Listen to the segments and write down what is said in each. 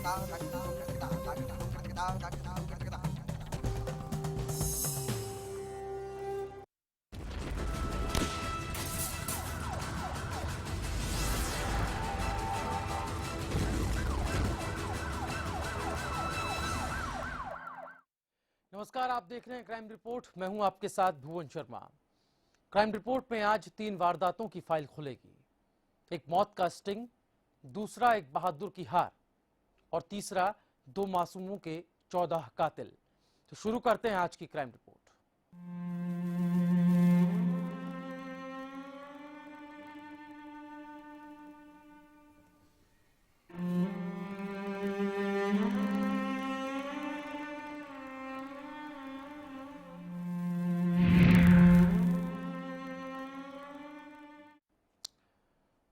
नमस्कार, आप देख रहे हैं क्राइम रिपोर्ट। मैं हूं आपके साथ भुवन शर्मा। क्राइम रिपोर्ट में आज 3 वारदातों की फाइल खुलेगी। एक मौत का स्टिंग, दूसरा एक बहादुर की हार और तीसरा 2 मासूमों के 14 कातिल। तो शुरू करते हैं आज की क्राइम रिपोर्ट।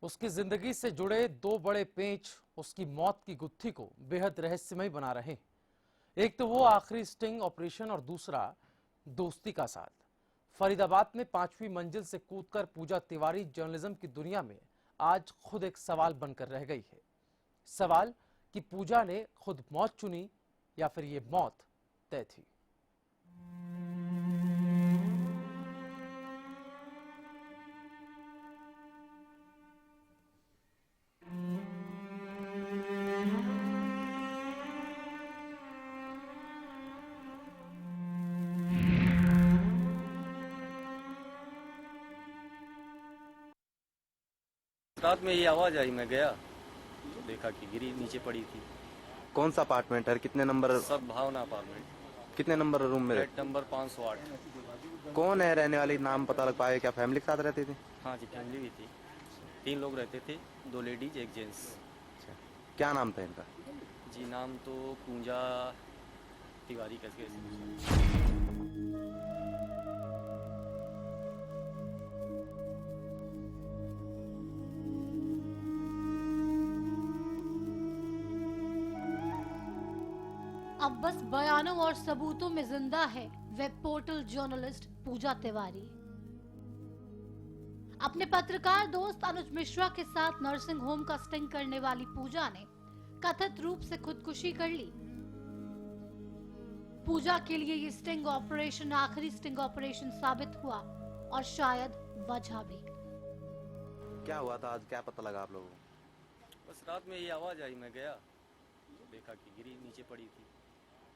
उसकी जिंदगी से जुड़े 2 बड़े पेंच उसकी मौत की गुत्थी को बेहद रहस्यमय बना रहे हैं। एक तो वो आखिरी स्टिंग ऑपरेशन और दूसरा दोस्ती का साथ। फरीदाबाद में 5वीं मंजिल से कूदकर पूजा तिवारी जर्नलिज्म की दुनिया में आज खुद एक सवाल बनकर रह गई है। सवाल कि पूजा ने खुद मौत चुनी या फिर ये मौत तय थी। रात में ये आवाज आई, मैं गया तो देखा कि गिरी नीचे पड़ी थी। कौन सा अपार्टमेंट है? कितने नंबर? सब भावना अपार्टमेंट। कितने नंबर रूम में? Flat number 508। कौन है रहने वाली? नाम पता लग पाया? क्या फैमिली के साथ रहती थी? हाँ जी, फैमिली भी थी। 3 लोग रहते थे, 2 लेडीज 1 जेंट्स। अच्छा, क्या नाम था इनका? जी नाम तो पूजा तिवारी कैसे। अब बस बयानों और सबूतों में जिंदा है वेब पोर्टल जर्नलिस्ट पूजा तिवारी। अपने पत्रकार दोस्त अनुज मिश्रा के साथ नर्सिंग होम का स्टिंग करने वाली पूजा ने कथित रूप से खुदकुशी कर ली। पूजा के लिए ये स्टिंग ऑपरेशन आखिरी स्टिंग ऑपरेशन साबित हुआ और शायद वजह भी। क्या हुआ था आज? क्या पता लगा आप लोगों को? बस रात में ये आवाज आई, मैं गया तो देखा कि गिरी नीचे पड़ी थी।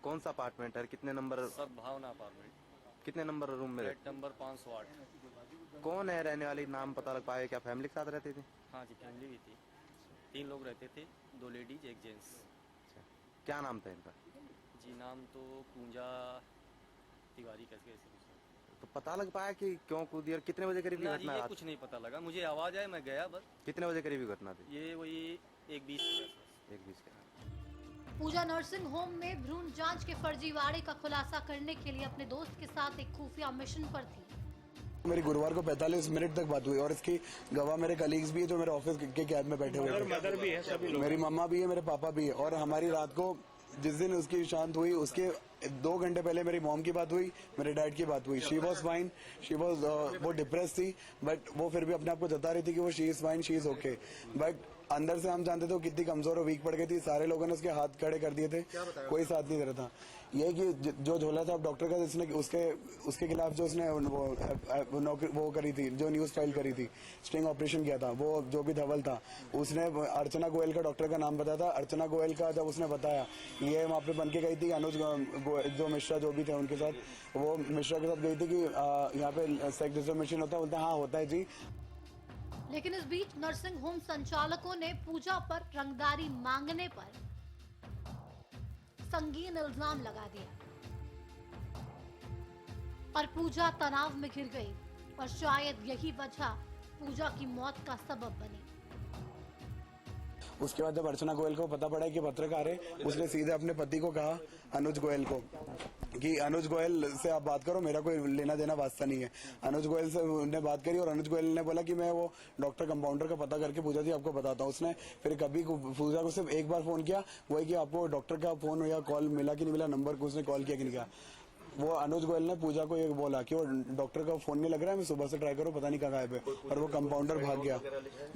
कौन सा अपार्टमेंट है? कितने नंबर? सब भावना अपार्टमेंट। कितने नंबर रूम में? Flat number 508। कौन है रहने वाली? नाम पता लग पाया? क्या फैमिली के साथ रहती थी? हाँ जी, फैमिली भी थी। 3 लोग रहते थे, 2 लेडीज 1 जेंट्स। अच्छा, क्या नाम था इनका? जी नाम तो पूजा तिवारी कैसे। तो पता लग पाया कि क्यों कूदी और कितने बजे करीब की घटना ये है? कुछ नहीं पता लगा, मुझे आवाज आई, मैं गया बस। कितने बजे करीब की घटना थी? ये वही 1:20 1:20 के। पूजा नर्सिंग होम में भ्रूण जांच के फर्जीवाड़े का खुलासा करने के लिए अपने दोस्त के साथ एक खुफिया मिशन पर थी। मेरी गुरुवार को 45 मिनट तक बात हुई और इसकी गवाह मेरे कलीग्स भी है जो मेरे ऑफिस के कैब में बैठे हुए थे। मदर भी है, सभी लोग। मेरी मम्मा भी है, मेरे पापा भी है। और हमारी रात को जिस दिन उसकी शांत हुई उसके 2 घंटे पहले मेरी मॉम की बात हुई, मेरे डैड की बात हुई। She was fine, she was वो डिप्रेस थी बट वो फिर भी अपने आप को जता रही थी कि वो she is fine, she is okay. But अंदर से हम जानते थे वो कितनी कमजोर और वीक पड़ गई थी। सारे लोगों ने उसके हाथ खड़े कर दिए थे, कोई साथ नहीं दे रहा था। ये कि जो झोला था डॉक्टर का, जिसने उसके खिलाफ जो उसने वो करी थी, जो न्यूज फाइल करी थी, स्टिंग ऑपरेशन किया था, वो जो भी धवल था, उसने अर्चना गोयल का डॉक्टर का नाम बताया था। अर्चना गोयल का जब उसने बताया, ये वहाँ पे बन के गई थी अनुज जो मिश्रा जो भी थे उनके साथ, वो मिश्रा के साथ गई थी कि यहाँ पे सेक्स डिस्क्रिमिनेशन होता है। बोलते हाँ होता है जी। लेकिन इस बीच नर्सिंग होम संचालकों ने पूजा पर रंगदारी मांगने पर संगीन इल्जाम लगा दिया और पूजा तनाव में घिर गई और शायद यही वजह पूजा की मौत का सबब बनी। उसके बाद जब अर्चना गोयल को पता पड़ा कि पत्रकार है, उसने सीधे अपने पति को कहा, अनुज गोयल को, कि अनुज गोयल से आप बात करो, मेरा कोई लेना देना वास्ता नहीं है। अनुज गोयल से उन्होंने बात करी और अनुज गोयल ने बोला कि मैं वो डॉक्टर कंपाउंडर का पता करके पूजा जी आपको बताता हूँ। उसने फिर कभी पूजा को सिर्फ एक बार फोन किया, वही कि आपको डॉक्टर का फोन या कॉल मिला कि नहीं मिला, नंबर को उसने कॉल किया कि नहीं किया। वो अनुज गोयल ने पूजा को ये बोला कि वो डॉक्टर का फोन नहीं लग रहा है, मैं सुबह से ट्राई करूँ, पता नहीं कहाँ गायब है, और वो कंपाउंडर भाग गया।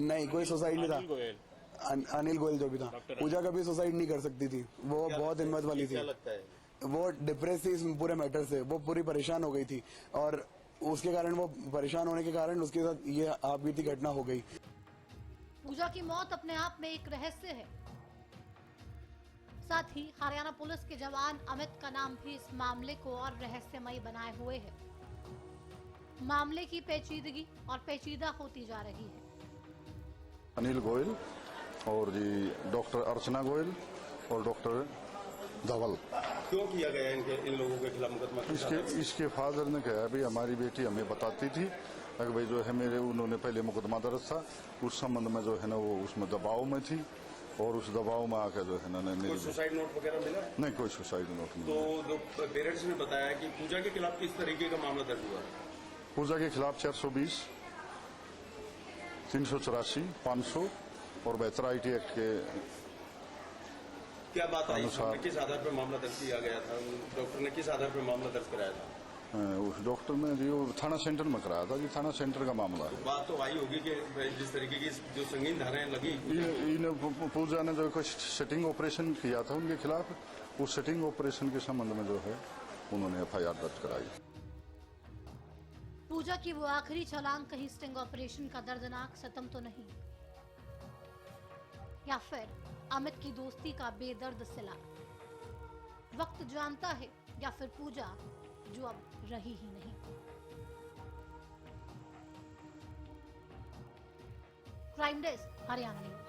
नहीं, कोई सुसाइड नहीं था। अनिल गोयल जो भी था, पूजा कभी सुसाइड नहीं कर सकती थी, वो बहुत हिम्मत वाली थी। क्या लगता है? वो डिप्रेस थी इस पूरे मैटर से, वो पूरी परेशान हो गई थी और उसके कारण, वो परेशान होने के कारण उसके साथ ये आपबीती घटना हो गई। पूजा की मौत अपने आप में एक रहस्य है। साथ ही हरियाणा पुलिस के जवान अमित का नाम भी इस मामले को और रहस्यमयी बनाए हुए है। मामले की पेचीदगी और पेचीदा होती जा रही है। अनिल गोयल और जी डॉक्टर अर्चना गोयल और डॉक्टर धवल। क्यों किया गया इन लोगों के खिलाफ मुकदमा? इसके फादर ने कहा भाई हमारी बेटी हमें बताती थी कि भाई जो है मेरे उन्होंने पहले मुकदमा दर्ज था, उस संबंध में जो है ना वो उसमें दबाव में थी और उस दबाव में आकर जो है ना कोई सुसाइड नोट वगैरह मिला? नहीं, कोई सुसाइड नोट नहीं। तो जो पेरेंट्स ने बताया कि पूजा के खिलाफ किस तरीके का मामला दर्ज हुआ? पूजा के खिलाफ 420, 384, 500 और 72 IT एक्ट के क्या बात आई? अनुसार किस आधार पर मामला दर्ज किया गया था? डॉक्टर ने किस आधार पर मामला दर्ज कराया था? उस डॉक्टर ने जी वो थाना सेंटर में कराया था जी, थाना सेंटर का मामला है। बात तो आई होगी कि जिस तरीके की जो संगीन धाराएं लगी, पूजा ने जो कोई सेटिंग ऑपरेशन किया था उनके खिलाफ, उस सेटिंग ऑपरेशन के संबंध में जो है उन्होंने FIR दर्ज कराई। पूजा की वो आखिरी छलांग कहीं स्टिंग ऑपरेशन का दर्दनाक सितम तो नहीं, या फिर अमित की दोस्ती का बेदर्द सिला? वक्त जानता है, या फिर पूजा जो अब रही ही नहीं। Crime desk, Haryana news.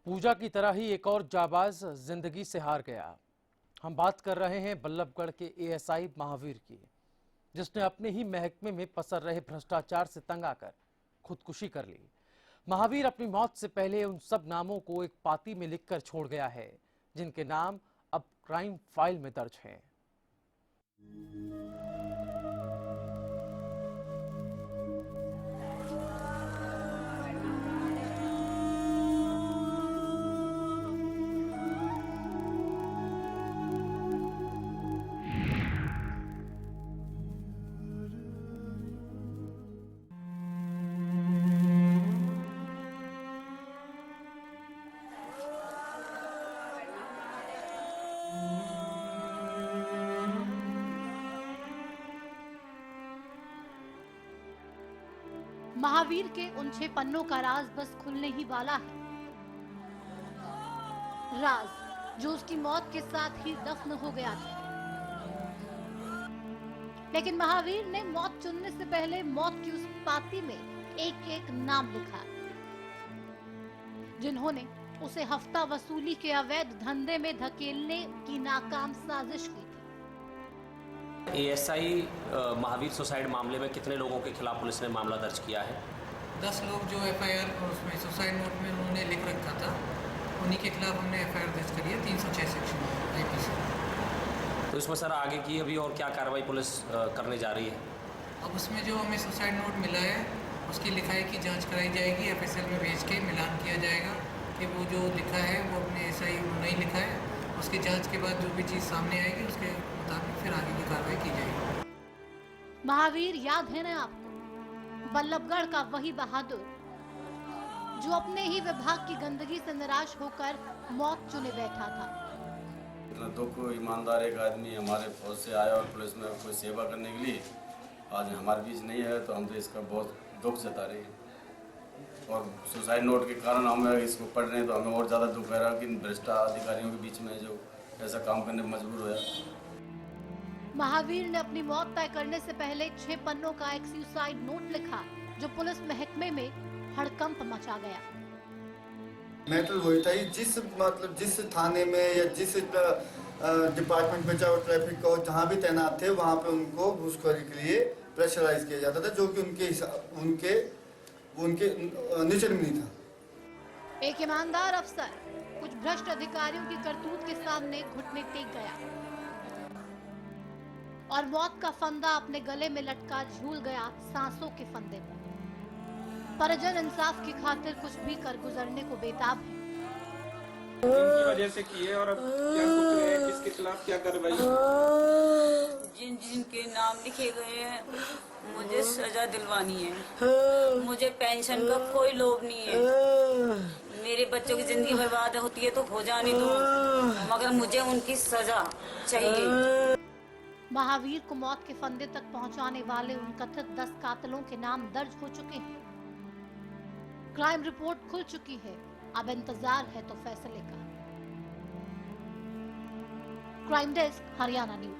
पूजा की तरह ही एक और जाबाज जिंदगी से हार गया। हम बात कर रहे हैं बल्लभगढ़ के ASI महावीर की, जिसने अपने ही महकमे में पसर रहे भ्रष्टाचार से तंग आकर खुदकुशी कर ली। महावीर अपनी मौत से पहले उन सब नामों को एक पाती में लिखकर छोड़ गया है जिनके नाम अब क्राइम फाइल में दर्ज हैं। महावीर के उन 6 पन्नों का राज बस खुलने ही वाला है। राज जो उसकी मौत के साथ ही दफन हो गया था। लेकिन महावीर ने मौत चुनने से पहले मौत की उस पाती में एक एक नाम लिखा, जिन्होंने उसे हफ्ता वसूली के अवैध धंधे में धकेलने की नाकाम साजिश की थी। ASI महावीर सुसाइड मामले में कितने लोगों के खिलाफ पुलिस ने मामला दर्ज किया है? 10 लोग जो FIR और उसमें सुसाइड नोट में उन्होंने लिख रखा था, उन्हीं के खिलाफ हमने FIR दर्ज करी है 306 सेक्शन IPC। तो इसमें सर आगे की अभी और क्या कार्रवाई पुलिस करने जा रही है? अब उसमें जो हमें सुसाइड नोट मिला है उसकी लिखाई की जांच कराई जाएगी, FSL में भेज के मिलान किया जाएगा कि वो जो लिखा है वो अपने SI नहीं लिखा है। उसकी जांच के बाद जो भी चीज़ सामने आएगी उसके मुताबिक फिर आगे की कार्रवाई की जाएगी। महावीर याद है ना आपको, बल्लभगढ़ का वही बहादुर जो अपने ही विभाग की गंदगी से निराश होकर मौत चुने बैठा था। इतना दुख, ईमानदार एक आदमी हमारे फौज से आया और पुलिस में कोई सेवा करने के लिए आज हमारे बीच नहीं है, तो हम तो इसका बहुत दुख जता रहे हैं। और सुसाइड नोट के कारण हम इसको पढ़ रहे हैं तो हमें और ज़्यादा दुख है कि भ्रष्ट अधिकारियों के बीच में जो ऐसा काम करने में मजबूर हुआ। महावीर ने अपनी मौत तय करने से पहले 6 पन्नों का एक सुसाइड नोट लिखा, जो पुलिस महकमे में हड़कंप मचा गया। मैटर वही था, जिस थाने में या जिस डिपार्टमेंट में चाहे ट्रैफिक का जहाँ भी तैनात थे वहाँ पे उनको घूसखोरी के लिए प्रेशराइज किया जाता था, जो कि उनके वो उनके नेचर में नहीं था। एक ईमानदार अफसर कुछ भ्रष्ट अधिकारियों की करतूत के सामने घुटने टेक गया और मौत का फंदा अपने गले में लटका झूल गया सांसों के फंदे पर। परिजन इंसाफ की खातिर कुछ भी कर गुजरने को बेताब है। किसकी वजह से किए और अब क्या सोच रहे हैं, किसके खिलाफ क्या कार्रवाई? जिन जिनके नाम लिखे गए हैं मुझे सजा दिलवानी है। मुझे पेंशन का कोई लोभ नहीं है। मेरे बच्चों की जिंदगी बर्बाद होती है तो हो जाने दो, मगर मुझे उनकी सजा चाहिए। महावीर को मौत के फंदे तक पहुंचाने वाले उन कथित 10 कातिलों के नाम दर्ज हो चुके हैं। क्राइम रिपोर्ट खुल चुकी है, अब इंतजार है तो फैसले का। Crime desk, Haryana news.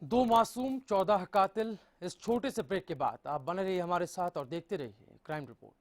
दो मासूम 14 कातिल। इस छोटे से ब्रेक के बाद आप बने रहिए हमारे साथ और देखते रहिए क्राइम रिपोर्ट।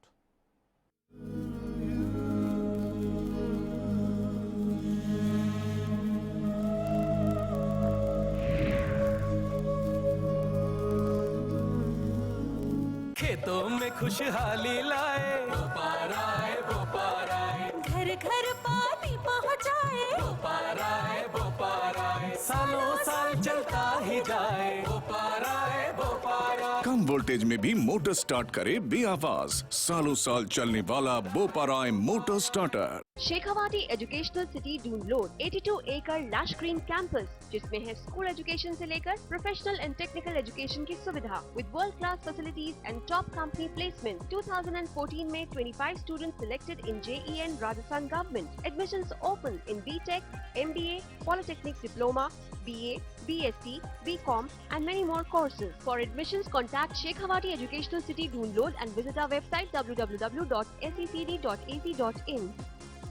खेतों में खुशहाली लाए, बोपार आए, बोपार आए। घर घर पानी पहुँचाए, बोपार आए, बोपार आए। सालों साल चलता ही जाए, बोपार आए, बोपार आए। कम वोल्टेज में भी मोटर स्टार्ट करे बेआवाज, सालों साल चलने वाला बोपार आए motor starter. Shekhawati educational city डून लोड 82 एकड़ लैश ग्रीन कैंपस, जिसमें है स्कूल एजुकेशन से लेकर प्रोफेशनल एंड टेक्निकल एजुकेशन की सुविधा with world class facilities and top company placement. 2014 में 25 students selected in JEN Rajasthan government. Admissions open in BTech, MBA, Polytechnics Diploma, BA, BSc, BCom and many more courses. For admissions, contact Shekhawati Educational City Doon Load and visit our website www.secd.ac.in.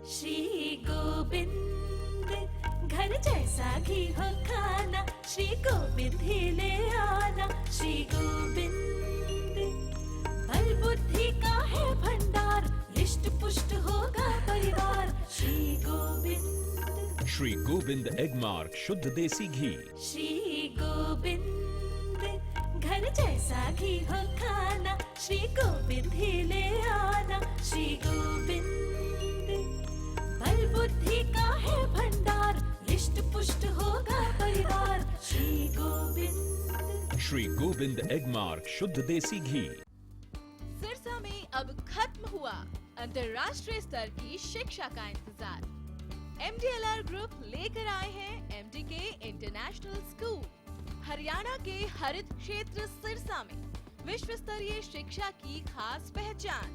Shri Govind घर जैसा घी हो खाना, श्री गोविंद ही ले आना। श्री गोविंद बल बुद्धि का है भंडार, रिष्ट पुष्ट होगा परिवार। श्री गोविंद, श्री गोविंद एगमार्क शुद्ध देसी घी। श्री गोविंद घर जैसा घी हो खाना, श्री गोविंद ही ले आना। श्री गोविंद बल बुद्धि का है भंडार, रिष्ट पुष्ट होगा परिवार। श्री गोविंद, श्री गोविंद एगमार्क शुद्ध देसी घी। सिरसा में अब खत्म हुआ अंतर्राष्ट्रीय स्तर की शिक्षा का इंतजार। MDLR ग्रुप लेकर आए हैं MDK इंटरनेशनल स्कूल। हरियाणा के हरित क्षेत्र सिरसा में विश्व स्तरीय शिक्षा की खास पहचान।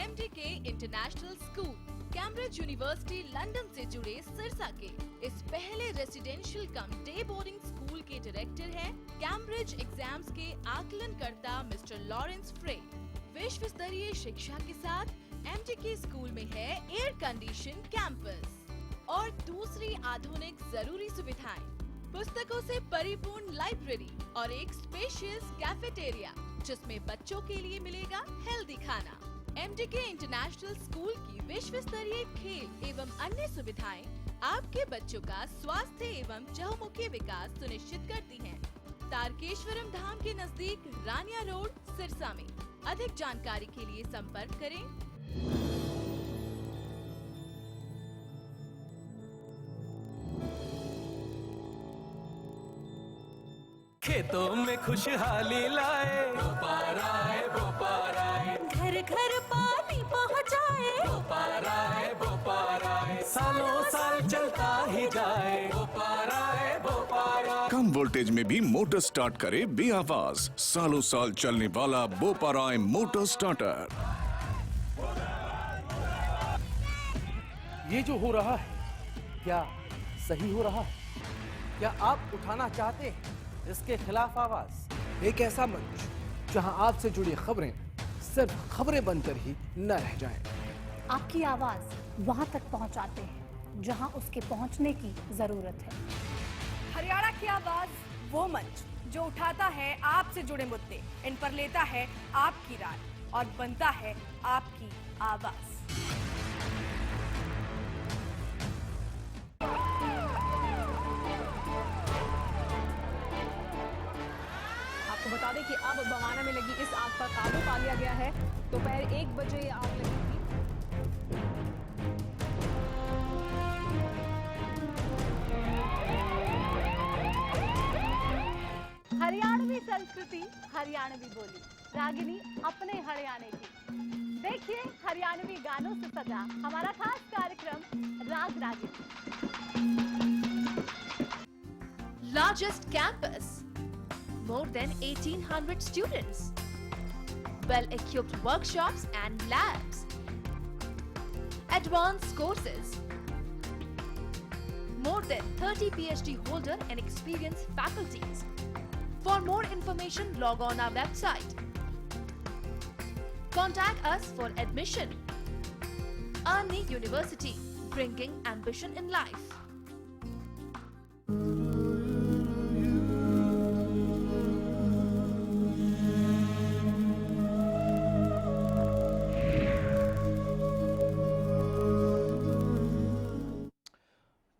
MDK international school Cambridge university London से जुड़े सिरसा के इस पहले रेसिडेंशियल कम डे बोर्डिंग स्कूल के डायरेक्टर हैं कैम्ब्रिज एग्जाम्स के आकलनकर्ता मिस्टर लॉरेंस फ्रे। विश्व स्तरीय शिक्षा के साथ MDK स्कूल में है एयर कंडीशन कैंपस और दूसरी आधुनिक जरूरी सुविधाएं, पुस्तकों से परिपूर्ण लाइब्रेरी और एक स्पेशियस कैफेटेरिया जिसमें बच्चों के लिए मिलेगा हेल्दी खाना। MDK इंटरनेशनल स्कूल की विश्व स्तरीय खेल एवं अन्य सुविधाएं आपके बच्चों का स्वास्थ्य एवं चहुमुखी विकास सुनिश्चित करती हैं। तारकेश्वरम धाम के नजदीक रानिया रोड सिरसा में। अधिक जानकारी के लिए संपर्क करें। खेतों में खुशहाली लाए, बोपार आए, बोपार आए। घर घर पानी पहुँचाए, बोपार आए, बोपार आए। सालों साल चलता ही जाए, बोपार आए, बोपार आए। कम वोल्टेज में भी मोटर स्टार्ट करे बेआवाज, सालों साल चलने वाला बोपार आए मोटर स्टार्टर। ये जो हो रहा है क्या सही हो रहा है? क्या आप उठाना चाहते हैं इसके खिलाफ आवाज? एक ऐसा मंच जहां आपसे जुड़ी खबरें सिर्फ खबरें बनकर ही न रह जाएं। आपकी आवाज वहां तक पहुंचाते हैं जहां उसके पहुंचने की जरूरत है। हरियाणा की आवाज, वो मंच जो उठाता है आपसे जुड़े मुद्दे, इन पर लेता है आपकी राय और बनता है आपकी आवाज। आपको बता दें कि अब बवाना में लगी इस आग पर काबू पा लिया गया है। दोपहर 1 बजे ये आग लगी थी। हरियाणवी संस्कृति, हरियाणवी बोली, रागिनी अपने हरियाणे की। देखिए हरियाणवी गानों से सजा हमारा खास कार्यक्रम राग Ragini. Largest campus, more than 1800 students, well-equipped workshops and labs, advanced courses, more than 30 PhD holder and experienced faculties. For more information, log on our website. Contact us for admission. Arni University, bringing ambition in life.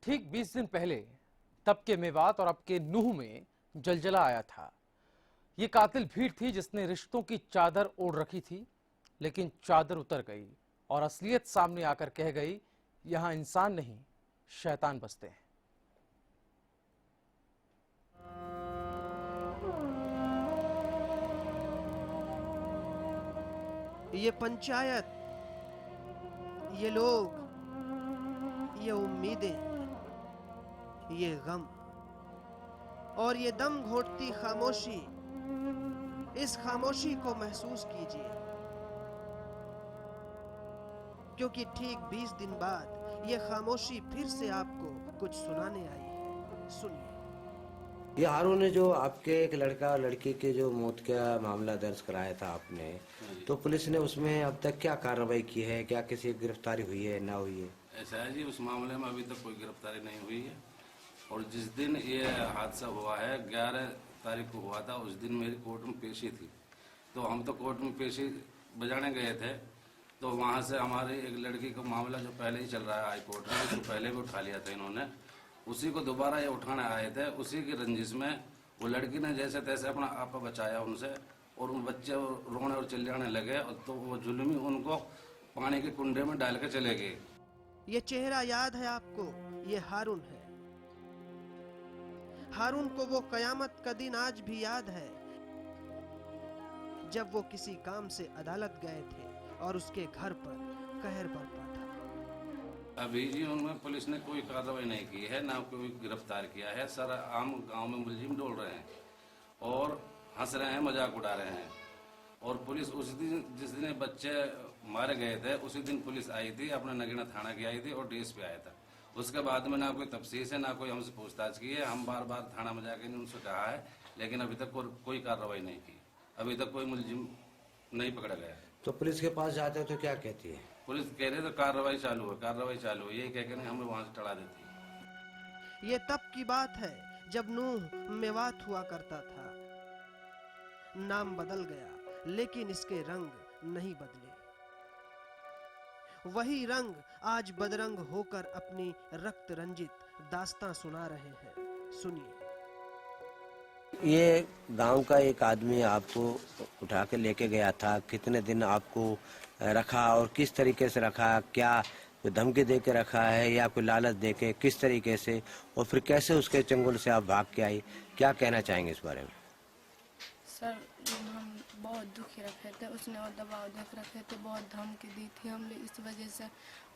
ठीक 20 दिन पहले तब के मेवात और अब के नूह में जलजला आया था। ये कातिल भीड़ थी जिसने रिश्तों की चादर ओढ़ रखी थी, लेकिन चादर उतर गई और असलियत सामने आकर कह गई, यहां इंसान नहीं शैतान बसते हैं। ये पंचायत, ये लोग, ये उम्मीदें, ये गम और ये दम घोटती खामोशी, इस खामोशी को महसूस कीजिए, क्योंकि ठीक 20 दिन बाद ये खामोशी फिर से आपको कुछ सुनाने आई है। सुनिए। ये हारून ने जो आपके एक लड़का और लड़की के जो मौत का मामला दर्ज कराया था आपने, तो पुलिस ने उसमें अब तक क्या कार्रवाई की है? क्या किसी की गिरफ्तारी हुई है, ना हुई है? ऐसा है जी, उस मामले में अभी तक कोई गिरफ्तारी नहीं हुई है। और जिस दिन ये हादसा हुआ है 11 तारीख को हुआ था, उस दिन मेरी कोर्ट में पेशी थी। तो हम तो कोर्ट में पेशी बजाने गए थे, तो वहाँ से हमारी एक लड़की का मामला जो पहले ही चल रहा है हाई कोर्ट में, उसको पहले भी उठा लिया था इन्होंने, उसी को दोबारा ये उठाने आए थे। उसी की रंजिश में वो लड़की ने जैसे तैसे अपना आपा बचाया उनसे, और उन बच्चे रोने और चिल्लाने लगे, और तो वो जुल्मी उनको पानी के कुंडे में डाल के चले गए। ये चेहरा याद है आपको? ये हारून है। हारून को वो कयामत का दिन आज भी याद है, जब वो किसी काम से अदालत गए थे और उसके घर पर कहर बरपा था। अभी जी उनमें पुलिस ने कोई कार्रवाई नहीं की है, ना कोई गिरफ्तार किया है। सारा आम गांव में मुलजिम डोल रहे हैं और हंस रहे हैं, मजाक उड़ा रहे हैं। और पुलिस उस दिन, जिस दिन बच्चे मारे गए थे, उसी दिन पुलिस आई थी, अपना नगीना थाना की आई थी और डीएसपी आया था। उसके बाद में ना कोई तफ्सीस है, ना कोई हमसे पूछताछ की है। हम बार बार थाना में जाकर उनसे कहा है, लेकिन अभी तक कोई कार्रवाई नहीं की। अभी तक कोई मुलजिम नहीं पकड़ा गया है। तो पुलिस के पास जाते हो तो क्या कहती है? पुलिस कह रहे तो कार्रवाई चालू है, कार्रवाई चालू है, यही कह के हमें वहाँ से टड़ा देती है। ये तब की बात है जब नूह मेवात हुआ करता था। नाम बदल गया, लेकिन इसके रंग नहीं बदले। वही रंग आज बदरंग होकर अपनी रक्त रंजित दास्तां सुना रहे हैं। सुनिए। ये गांव का एक आदमी आपको उठा के लेके गया था, कितने दिन आपको रखा और किस तरीके से रखा? क्या कोई धमकी दे के रखा है या कोई लालच दे के, किस तरीके से, और फिर कैसे उसके चंगुल से आप भाग के आई? क्या कहना चाहेंगे इस बारे में? सर, हम बहुत दुखी रखे थे, उसने और दबाव देख रखे थे, बहुत धमकी दी थी हमने। इस वजह से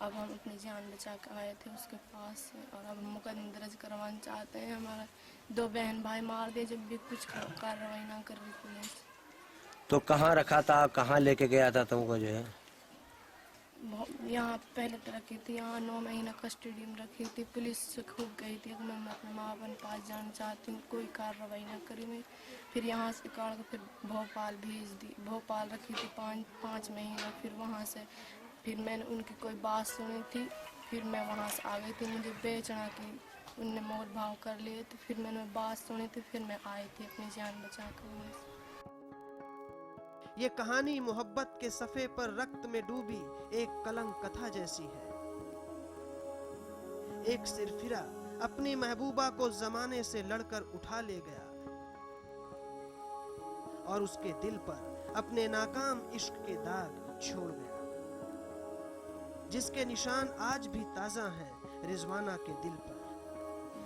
अब हम अपनी जान बचा के आए थे उसके पास से, और अब हम मुकदमा दर्ज करवाना चाहते हैं। हमारा 2 बहन भाई मार दिए, जब भी कुछ कार्रवाई ना कर रही पुलिस। तो कहाँ रखा था, कहाँ लेके गया था तुमको जो है? यहाँ पहले तो रखी थी, यहाँ 9 महीना कस्टडी में रखी थी। पुलिस से खूब गई थी, मैं अपने माँ बहन पास जाना चाहती हूँ, कोई कार्रवाई ना करी। मैं फिर यहाँ से काट के फिर भोपाल भेज दी। भोपाल रखी थी 5 महीना, फिर वहाँ से फिर मैंने उनकी कोई बात सुनी थी, फिर मैं वहाँ से आ गई थी। मुझे बेचना की उनने मोल भाव कर लिए, तो फिर मैंने बात सुनी थी, फिर मैं आई थी अपनी जान बचा कर वहाँ से। ये कहानी मोहब्बत के सफ़े पर रक्त में डूबी एक कलंक कथा जैसी है। एक सिरफिरा अपनी महबूबा को जमाने से लड़कर उठा ले गया और उसके दिल पर अपने नाकाम इश्क के दाग छोड़ गया, जिसके निशान आज भी ताजा हैं रिजवाना के दिल पर।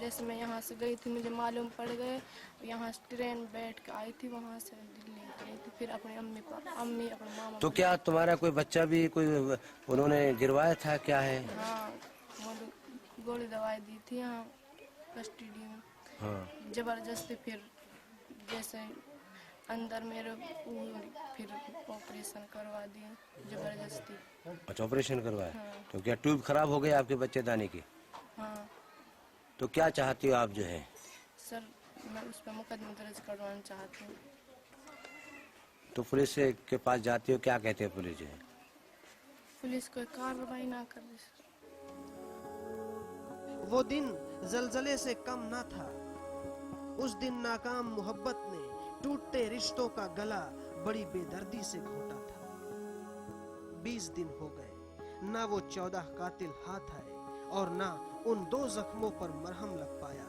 जैसे मैं यहाँ से गई थी, मुझे मालूम पड़ गए, यहाँ से ट्रेन बैठ के आई थी, वहाँ से दिल्ली गई थी, फिर अपनी अम्मी अपने मामा। तो क्या तुम्हारा कोई बच्चा भी कोई उन्होंने गिरवाया था, क्या है? हाँ, गोली दवाई दी थी यहाँ कस्टडी में। हाँ। जबरदस्ती फिर जैसे अंदर मेरे फिर ऑपरेशन करवा दिया जबरदस्ती। अच्छा, ऑपरेशन करवाया? हाँ। तो क्या ट्यूब खराब हो गई आपके बच्चेदानी की? हाँ। तो क्या चाहती हो आप जो है? सर, मैं उस पर मुकदमा दर्ज करवाना चाहती हूँ। तो पुलिस के पास जाती हो, क्या कहते हैं पुलिस जो है? पुलिस कोई कार्रवाई ना कर रही सर। वो दिन जलजले से कम ना था। उस दिन नाकाम मोहब्बत ने टूटते रिश्तों का गला बड़ी बेदर्दी से घोटा था। 20 दिन हो गए, ना वो 14 कातिल हाथ आए और ना उन 2 जख्मों पर मरहम लग पाया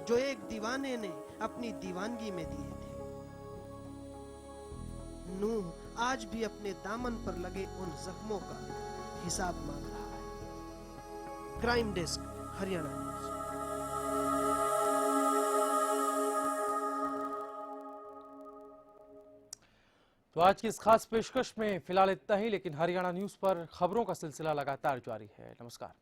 जो एक दीवाने ने अपनी दीवानगी में दिए थे। नूह आज भी अपने दामन पर लगे उन जख्मों का हिसाब मांग रहा है। Crime desk, Haryana news. तो आज की इस खास पेशकश में फिलहाल इतना ही, लेकिन हरियाणा न्यूज पर खबरों का सिलसिला लगातार जारी है। नमस्कार।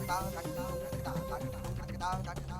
Da da da da da da da da da da